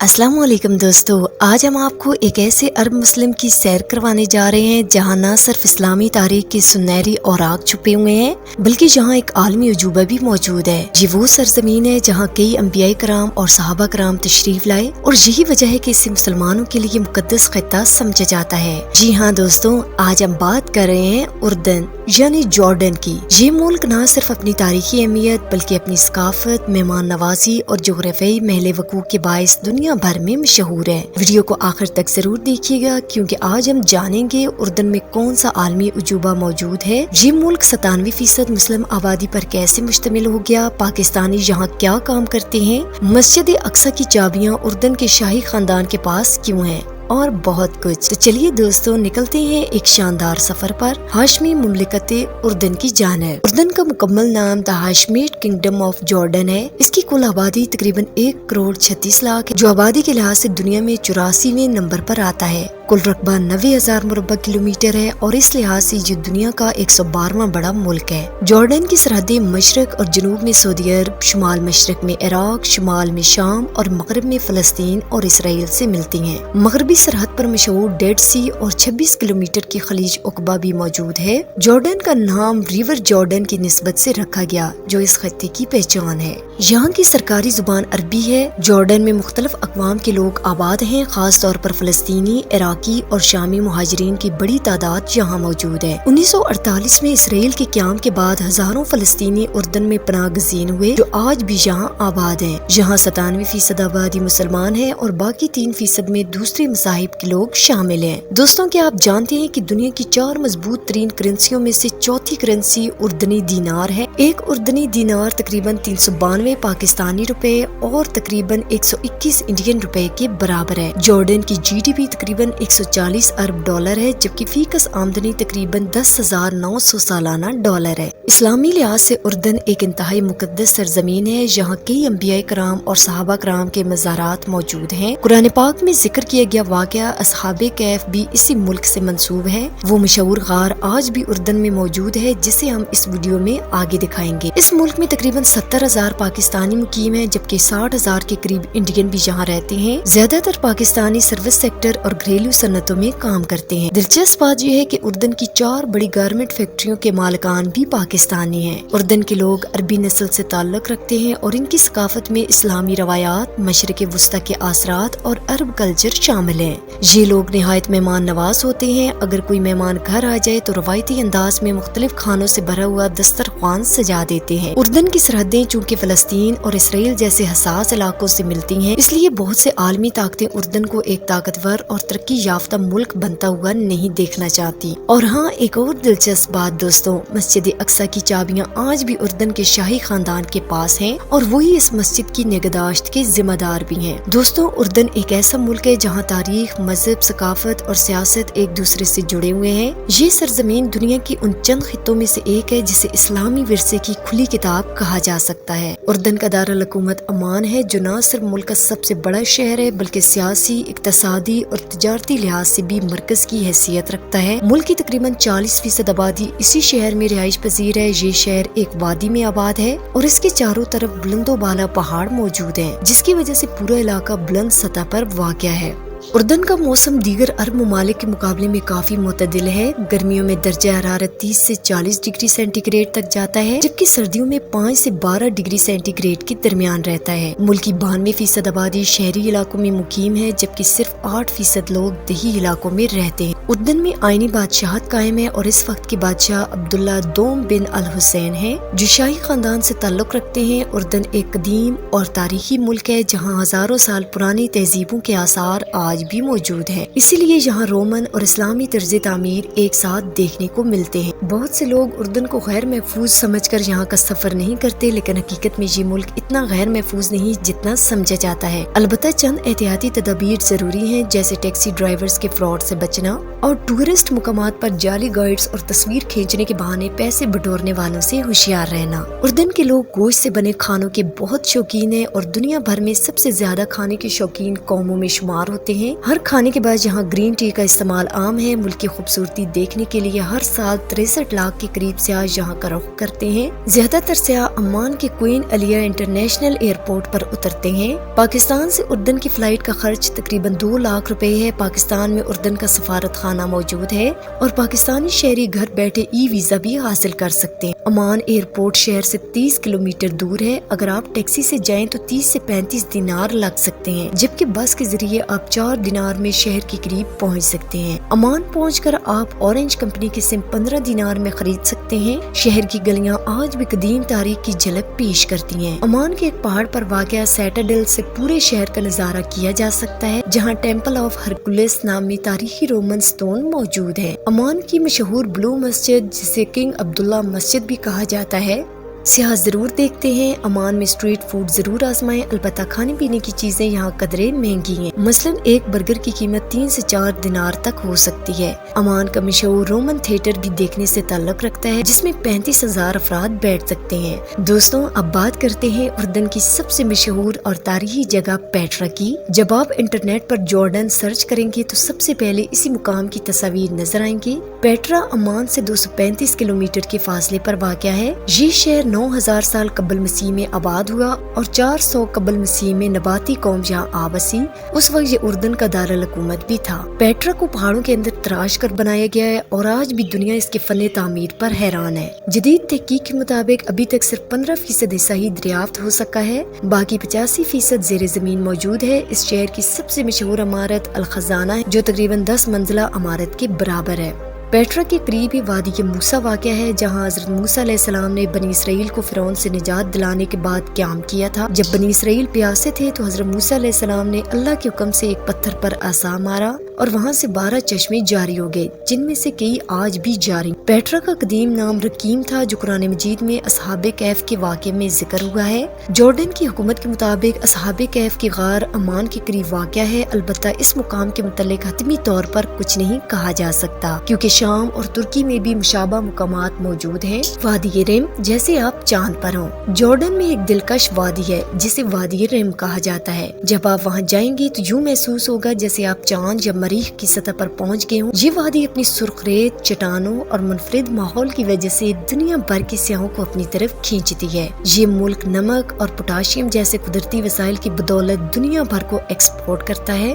अस्सलाम वालेकुम दोस्तों, आज हम आपको एक ऐसे अरब मुस्लिम की सैर करवाने जा रहे हैं जहां न सिर्फ इस्लामी तारीख के सुनहरी औराक छुपे हुए हैं बल्कि जहां एक आलमी अजूबा भी मौजूद है। ये वो सरजमीन है जहां कई अंबिया कराम और सहाबा कराम तशरीफ लाए और यही वजह है कि इसे मुसलमानों के लिए मुकद्दस खित्ता समझा जाता है। जी हाँ दोस्तों, आज हम बात कर रहे हैं उर्दन यानी जॉर्डन की। ये मुल्क न सिर्फ अपनी तारीखी अहमियत बल्कि अपनी सकाफत, मेहमान नवाजी और जोग्राफियाई महल वकूफ के बाइस दुनिया भर में मशहूर है। वीडियो को आखिर तक जरूर देखिएगा क्योंकि आज हम जानेंगे उर्दन में कौन सा आलमी अजूबा मौजूद है, ये मुल्क 97% मुस्लिम आबादी पर कैसे मुश्तमिल हो गया, पाकिस्तानी यहाँ क्या काम करते हैं, मस्जिद अक्सा की चाबियाँ उर्दन के शाही खानदान के पास क्यों है और बहुत कुछ। तो चलिए दोस्तों निकलते हैं एक शानदार सफर पर हाशमी मुमलिकत उर्दन की जानिब। उर्दन का मुकम्मल नाम द हाशमीड किंगडम ऑफ जॉर्डन है। इसकी कुल आबादी तकरीबन 1,36,00,000 है जो आबादी के लिहाज से दुनिया में 84वें नंबर पर आता है। कुल रकबा 90,000 मुरब्बा किलोमीटर है और इस लिहाज से ये दुनिया का 112वां बड़ा मुल्क है। जॉर्डन की सरहदें मशरक और जनूब में सऊदी अरब, शुमाल मशरक में इराक, शुमाल में शाम और मगरब में फलस्तीन और इसराइल से मिलती हैं। मगरबी सरहद पर मशहूर डेड सी और 26 किलोमीटर की खलीज उकबा भी मौजूद है। जॉर्डन का नाम रिवर जॉर्डन की निस्बत से रखा गया जो इस खत्ते की पहचान है। यहाँ की सरकारी जुबान अरबी है। जॉर्डन में मुख्तलिफ अक़वाम के लोग आबाद हैं, खास तौर पर फलस्तीनी, इराकी और शामी मुहाजिरीन की बड़ी तादाद यहाँ मौजूद है। 1948 में इसराइल के क़याम के बाद हजारों फलस्तीनी उर्दन में पनाह गज़ीन हुए जो आज भी यहाँ आबाद हैं। यहाँ 97% आबादी मुसलमान है और बाकी 3% में दूसरे मज़ाहिब के लोग शामिल हैं। दोस्तों, क्या आप जानते हैं कि दुनिया की 4 मजबूत तरीन करेंसियों में से चौथी करेंसी उर्दनी दीनार है। एक उर्दनी दीनार तकरीबन 392 पाकिस्तानी रुपए और तकरीबन 121 इंडियन रुपए के बराबर है। जॉर्डन की GDP तकरीबन 140 अरब डॉलर है जबकि फीकस आमदनी तकरीबन 10,900 सालाना डॉलर है। इस्लामी लिहाज से उर्दन एक इंतहाई मुकद्दस सरजमीन है। यहाँ कई अंबिया कराम और सहाबा कराम के मज़ारात मौजूद हैं। कुरान पाक में जिक्र किया गया वाक़या असहाबे कैफ भी इसी मुल्क से मंसूब है। वो मशहूर गार आज भी उर्दन में मौजूद है जिसे हम इस वीडियो में आगे दिखाएंगे। इस मुल्क में तकरीबन 70,000 पाकिस्तानी मुकीम है जबकि 60,000 के करीब इंडियन भी यहाँ रहते हैं। ज्यादातर पाकिस्तानी सर्विस सेक्टर और घरेलू सन्नतों में काम करते हैं। दिलचस्प बात यह है कि उर्दन की 4 बड़ी गारमेंट फैक्ट्रियों के मालिकान भी पाकिस्तानी हैं। उर्दन के लोग अरबी नस्ल से ताल्लुक रखते हैं और इनकी सकाफत में इस्लामी रवायात, मशरिक़ वुस्ता के आसरात और अरब कल्चर शामिल है। ये लोग निहायत मेहमान नवाज होते हैं। अगर कोई मेहमान घर आ जाए तो रवायती अंदाज में मुख्तलिफ खानों से भरा हुआ दस्तरख्वान सजा देते हैं। उर्दन की सरहदें चूँकि फलस्तीन और इसराइल जैसे हसास इलाकों से मिलती हैं, इसलिए बहुत से आलमी ताकतें उर्दन को एक ताकतवर और तरक्की याफ्ता मुल्क बनता हुआ नहीं देखना चाहती। और हाँ, एक और दिलचस्प बात दोस्तों, मस्जिद अक्सा की चाबियाँ आज भी उर्दन के शाही खानदान के पास हैं और वही इस मस्जिद की निगहदाश्त के जिम्मेदार भी हैं। दोस्तों, उर्दन एक ऐसा मुल्क है जहाँ तारीख, मजहब, सकाफत और सियासत एक दूसरे से जुड़े हुए हैं। ये सरजमीन दुनिया की उन चंद खित्तों में से एक है जिसे इस्लामी विरसे की खुली किताब कहा जा सकता है। उर्दन का दारुल हुकूमत अमान है जो न सिर्फ मुल्क का सबसे बड़ा शहर है बल्कि सियासी, इक्तसादी और तिजारती लिहाज से भी मरकज की हैसियत रखता है। मुल्क की तकरीबन 40% आबादी इसी शहर में रिहाइश पजीर है। ये शहर एक वादी में आबाद है और इसके चारों तरफ बुलंदो बाला पहाड़ मौजूद हैं जिसकी वजह से पूरा इलाका बुलंद सतह पर वाक़या है। उर्दन का मौसम दीगर अरब ममालिक के मुकाबले में काफी मुतदिल है। गर्मियों में दर्जा हरारत 30 से 40 डिग्री सेंटीग्रेड तक जाता है जबकि सर्दियों में 5 से 12 डिग्री सेंटीग्रेड के दरमियान रहता है। मुल्क की 92% आबादी शहरी इलाकों में मुकीम है जबकि सिर्फ 8% लोग दही इलाकों में रहते हैं। उर्दन में आईनी बादशाहत कायम है और इस वक्त के बादशाह अब्दुल्ला दोम बिन अल हुसैन है जो शाही खानदान से ताल्लुक रखते हैं। उर्दन एक कदीम और तारीखी मुल्क है जहाँ हजारों साल पुरानी तहजीबों के आसार आज भी मौजूद है। इसीलिए यहाँ रोमन और इस्लामी तर्ज तामीर एक साथ देखने को मिलते हैं। बहुत से लोग उर्दन को गैर महफूज समझकर यहाँ का सफर नहीं करते लेकिन हकीकत में ये मुल्क इतना गैर महफूज नहीं जितना समझा जाता है। अलबत्ता चंद एहतियाती तदाबीर जरूरी हैं जैसे टैक्सी ड्राइवर्स के फ्रॉड से बचना और टूरिस्ट मुकामात पर जाली गाइड्स और तस्वीर खींचने के बहाने पैसे बटोरने वालों से होशियार रहना। उर्दन के लोग गोश्त से बने खानों के बहुत शौकीन हैं और दुनिया भर में सबसे ज्यादा खाने के शौकीन कौमों में शुमार होते हैं। हर खाने के बाद यहाँ ग्रीन टी का इस्तेमाल आम है। मुल्क की खूबसूरती देखने के लिए हर साल 63 लाख के करीब सियाह यहाँ का रुख करते हैं। ज्यादातर सियाह अम्मान के क्वीन अलिया इंटरनेशनल एयरपोर्ट पर उतरते हैं। पाकिस्तान से उर्दन की फ्लाइट का खर्च तकरीबन 2 लाख रुपए है। पाकिस्तान में उर्दन का सफारत खाना मौजूद है और पाकिस्तानी शहरी घर बैठे ई वीजा भी हासिल कर सकते हैं। अमान एयरपोर्ट शहर से 30 किलोमीटर दूर है। अगर आप टैक्सी से जाएं तो 30 से 35 दिनार लग सकते हैं, जबकि बस के जरिए आप 4 दिनार में शहर के करीब पहुंच सकते हैं। अमान पहुंचकर आप ऑरेंज कंपनी की सिम 15 दिनार में खरीद सकते हैं। शहर की गलियां आज भी कदीम तारीख की झलक पेश करती हैं। अमान के एक पहाड़ पर वाक़या सैटाडेल से पूरे शहर का नजारा किया जा सकता है, जहां टेम्पल ऑफ हरकुलिस नामी तारीखी रोमन स्टोन मौजूद है। अमान की मशहूर ब्लू मस्जिद, जिसे किंग अब्दुल्ला मस्जिद भी कहा जाता है, सियाह जरूर देखते हैं। अमान में स्ट्रीट फूड जरूर आजमाएं। अलबत्ता खाने पीने की चीजें यहाँ कदरे महंगी हैं। मसलन एक बर्गर की कीमत 3 से 4 दिनार तक हो सकती है। अमान का मशहूर रोमन थिएटर भी देखने से ताल्लुक रखता है, जिसमें 35,000 अफराद बैठ सकते हैं। दोस्तों, अब बात करते हैं उर्दन की सबसे मशहूर और तारीखी जगह पेट्रा की। जब आप इंटरनेट पर जॉर्डन सर्च करेंगे तो सबसे पहले इसी मुकाम की तस्वीर नजर आएंगी। पेट्रा अमान से 235 किलोमीटर के फासले पर वाक़या है। ये शहर 9000 साल कबल मसीह में आबाद हुआ और 400 कबल मसीह में नबाती कौम यहाँ आ बसी। उस वक्त ये उर्दन का दारुल हुकूमत भी था। पेट्रा को पहाड़ों के अंदर तराश कर बनाया गया है और आज भी दुनिया इसके फन तामीर पर हैरान है। जदीद तहकीक के मुताबिक अभी तक सिर्फ 15% हिस्सा ही दरियाफ्त हो सका है, बाकी 85% ज़ेरे ज़मीन मौजूद है। इस शहर की सबसे मशहूर इमारत अल खजाना है, जो तकरीबन 10 मंजिला इमारत के बराबर है। पेट्रा के करीब ही वादी मूसा वाक़या है, जहाँ हज़रत मूसा अलैहिस्सलाम ने बनी इसराइल को फिरौन से निजात दिलाने के बाद क़याम किया था। जब बनी इसराइल प्यासे थे तो हज़रत मूसा अलैहिस्सलाम ने अल्लाह के हुक्म से एक पत्थर पर आसा मारा और वहाँ से 12 चश्मे जारी हो गए, जिनमें से कई आज भी जारी। पेट्रा का कदीम नाम रकीम था, जो कुरान मजीद में असहाबे कैफ के वाक़े में जिक्र हुआ है। जॉर्डन की हुकूमत के मुताबिक असहाबे कैफ की गार अमान के करीब वाक़या है। अलबत्ता इस मुकाम के मुतल्लिक हतमी तौर पर कुछ नहीं कहा जा सकता, क्योंकि शाम और तुर्की में भी मुशाबा मुकामात मौजूद हैं। वादी रिम, जैसे आप चांद पर हों। जॉर्डन में एक दिलकश वादी है जिसे वादी रिम कहा जाता है। जब आप वहाँ जाएंगे तो यूँ महसूस होगा जैसे आप चांद या मरीख की सतह पर पहुँच गए हों। ये वादी अपनी सुर्ख रेत, चट्टानों और मुनफरिद माहौल की वजह से दुनिया भर के सियाहों को अपनी तरफ खींचती है। ये मुल्क नमक और पोटाशियम जैसे कुदरती वसाइल की बदौलत दुनिया भर को एक्सपोर्ट करता है।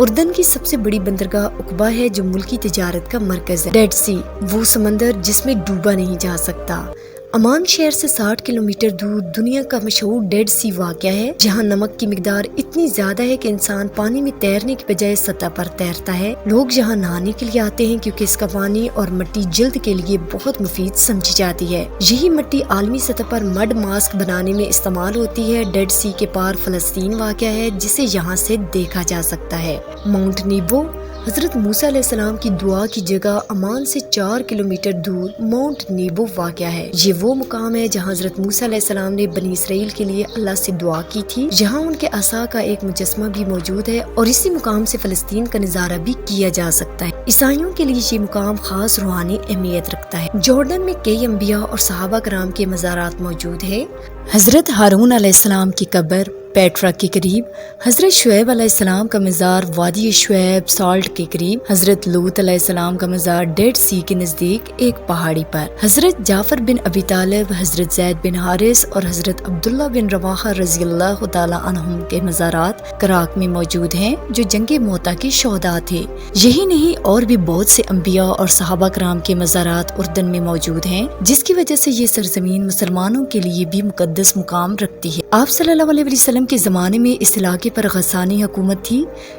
उर्दन की सबसे बड़ी बंदरगाह उकबा है, जो मुल्की तिजारत का मरकज है। डेड सी, वो समंदर जिसमें डूबा नहीं जा सकता। अमान शहर से 60 किलोमीटर दूर दुनिया का मशहूर डेड सी वाक़या है, जहाँ नमक की मिकदार इतनी ज्यादा है कि इंसान पानी में तैरने की बजाय सतह पर तैरता है। लोग यहाँ नहाने के लिए आते हैं क्योंकि इसका पानी और मिट्टी जल्द के लिए बहुत मुफीद समझी जाती है। यही मिट्टी आलमी सतह पर मड मास्क बनाने में इस्तेमाल होती है। डेड सी के पार फलस्तीन वाक़या है, जिसे यहाँ से देखा जा सकता है। माउंट नीबो, हजरत मूसा अलैहिस्सलाम की दुआ की जगह अमान से 4 किलोमीटर दूर माउंट नीबो वाक़या है। ये वो मुकाम है जहाँ हजरत मूसा अलैहिस्सलाम ने बनी इसराइल के लिए अल्लाह से दुआ की थी। यहाँ उनके असा का एक मुजस्मा भी मौजूद है और इसी मुकाम से फलस्तीन का नज़ारा भी किया जा सकता है। ईसाइयों के लिए ये मुकाम खास रूहानी अहमियत रखता है। जॉर्डन में कई अंबिया और सहाबा कराम के मज़ारात मौजूद है। हजरत हारून अलैहिस्सलाम की कब्र पेट्रा के करीब, हजरत शुएब अलैहिस्सलाम का मज़ार वादी शुएब साल्ट के करीब, हजरत लूत अलैहिस्सलाम का मज़ार डेड सी के नज़दीक एक पहाड़ी पर, हजरत जाफर बिन अबी तालिब, हजरत जैद बिन हारिस और हजरत अब्दुल्ला बिन रवाहा रज़ियल्लाहु ताला अन्हुम के मज़ारात कराक में मौजूद हैं, जो जंगे मोता के शोहदा थे। यही नहीं, और भी बहुत से अंबिया और सहाबा कराम के मज़ारात उर्दन में मौजूद हैं, जिसकी वजह से ये सरजमीन मुसलमानों के लिए भी मुकद्दस मुकाम रखती है। आप सल्लल्लाहु अलैहि वसल्लम के ज़माने में इस इलाके पर गसानी हुकूमत थी।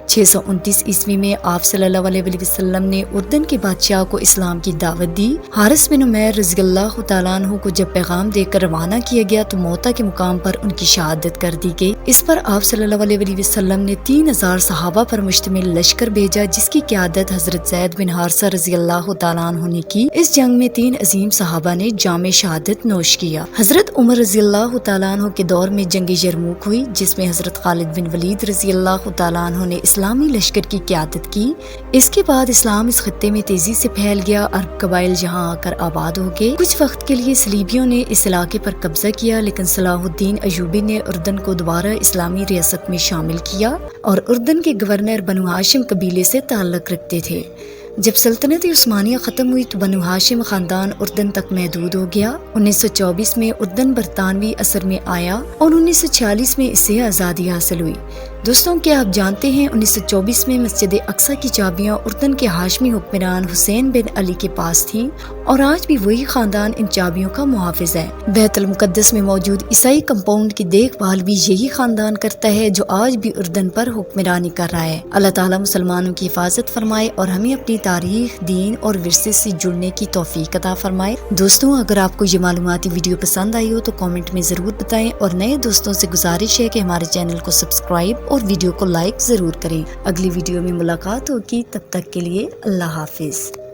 629 ईस्वी में आप सल्लल्लाहु अलैहि वसल्लम ने उर्दन के बादशाह को इस्लाम की दावत दी। हारिस बिन उमैर रज़ियल्लाहु ताला अन्हु को जब पैगाम देकर रवाना किया गया तो मौता के मुकाम पर उनकी शहादत कर दी गई। इस पर आप सल्लल्लाहु अलैहि वसल्लम ने 3000 सहाबा पर मुश्तमिल लश्कर भेजा, जिसकी क़यादत हजरत ज़ैद बिन हारिसा रज़ियल्लाहु ताला अन्हु ने की। इस जंग में 3 अजीम सहाबा ने जामे शहादत नोश किया। हजरत उमर रज़ियल्लाहु ताला अन्हु के दौर में جنگ یرموک ہوئی جس میں حضرت خالد بن ولید رضی اللہ تعالیٰ عنہ نے اسلامی لشکر کی قیادت کی۔ اس کے بعد اسلام اس خطے میں تیزی سے پھیل گیا، عرب قبائل یہاں آ کر آباد ہو گئے۔ کچھ وقت کے لیے صلیبیوں نے اس علاقے پر قبضہ کیا، لیکن صلاح الدین ایوبی نے اردن کو دوبارہ اسلامی ریاست میں شامل کیا اور اردن کے گورنر بنو ہاشم قبیلے سے تعلق رکھتے تھے۔ جب سلطنت عثمانیہ ختم ہوئی تو بنو ہاشم خاندان اردن تک محدود ہو گیا۔ 1924 میں اردن برطانوی اثر میں آیا اور 1946 میں اس سے آزادی حاصل ہوئی۔ دوستوں، کیا آپ جانتے ہیں 1924 میں مسجد اقصی کی چابیاں اردن کے ہاشمی حکمران حسین بن علی کے پاس تھیں اور آج بھی وہی خاندان ان چابیوں کا محافظ ہے۔ بیت المقدس میں موجود عیسائی کمپاؤنڈ کی دیکھ بھال بھی یہی خاندان کرتا ہے جو آج بھی اردن پر حکمرانی کر رہا ہے۔ اللہ تعالیٰ مسلمانوں کی حفاظت فرمائے اور ہمیں اپنی تاریخ، دین اور ورثے سے جڑنے کی توفیق عطا فرمائے۔ دوستوں، اگر آپ کو یہ معلوماتی ویڈیو پسند آئی ہو تو کامنٹ میں ضرور بتائیں اور نئے دوستوں سے گزارش ہے کہ ہمارے چینل کو سبسکرائب اور ویڈیو کو لائک ضرور کریں۔ اگلی ویڈیو میں ملاقات ہوگی، تب تک کے لیے اللہ حافظ۔